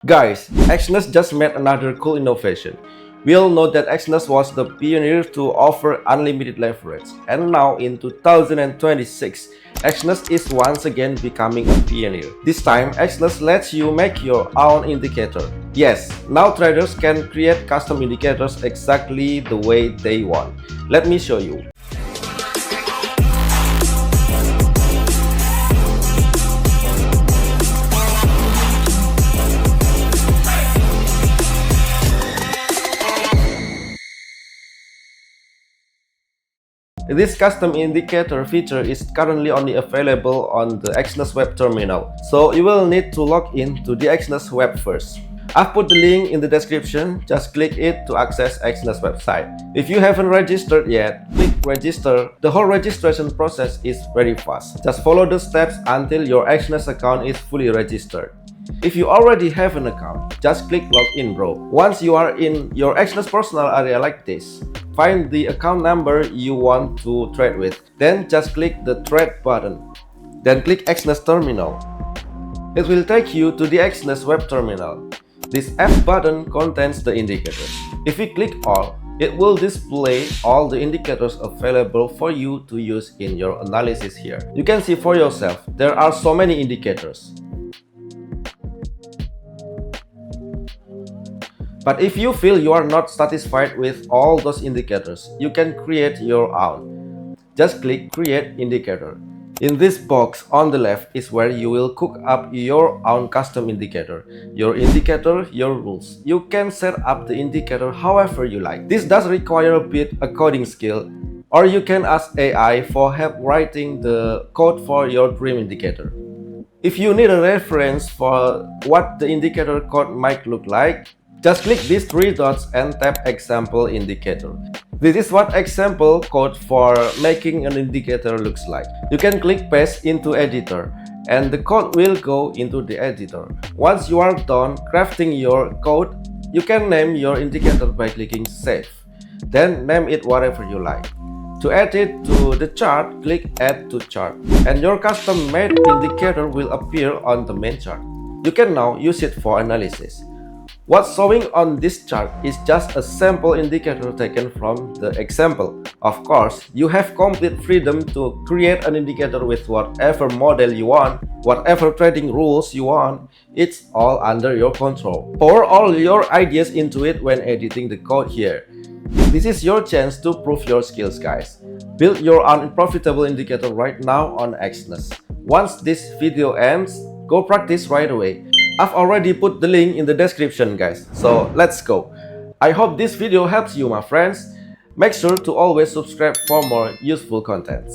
Guys, Exness just made another cool innovation. We all know that Exness was the pioneer to offer unlimited leverage, and now in 2026, Exness is once again becoming a pioneer. This time, Exness lets you make your own indicator. Yes, now traders can create custom indicators exactly the way they want. Let me show you. This custom indicator feature is currently only available on the Exness web terminal, so you will need to log in to the Exness web first. I've put the link in the description, just click it to access Exness website. If you haven't registered yet, click register. The whole registration process is very fast. Just follow the steps until your Exness account is fully registered. If you already have an account, just click login bro. Once you are in your Exness personal area like this, find the account number you want to trade with. Then just click the trade button. Then click Exness terminal. It will take you to the Exness web terminal. This F button contains the indicators. If you click all, it will display all the indicators available for you to use in your analysis here. You can see for yourself, there are so many indicators. But if you feel you are not satisfied with all those indicators, you can create your own. Just click Create Indicator. In this box on the left is where you will cook up your own custom indicator. Your indicator, your rules. You can set up the indicator however you like. This does require a bit of coding skill, or you can ask AI for help writing the code for your dream indicator. If you need a reference for what the indicator code might look like, just click these three dots and tap Example Indicator. This is what example code for making an indicator looks like. You can click Paste into Editor, and the code will go into the editor. Once you are done crafting your code, you can name your indicator by clicking Save. Then name it whatever you like. To add it to the chart, click Add to Chart, and your custom-made indicator will appear on the main chart. You can now use it for analysis. What's showing on this chart is just a sample indicator taken from the example. Of course, you have complete freedom to create an indicator with whatever model you want, whatever trading rules you want. It's all under your control. Pour all your ideas into it when editing the code here. This is your chance to prove your skills, guys. Build your own profitable indicator right now on Exness. Once this video ends, go practice right away. I've already put the link in the description, guys, so let's go. I hope this video helps you, my friends. Make sure to always subscribe for more useful contents.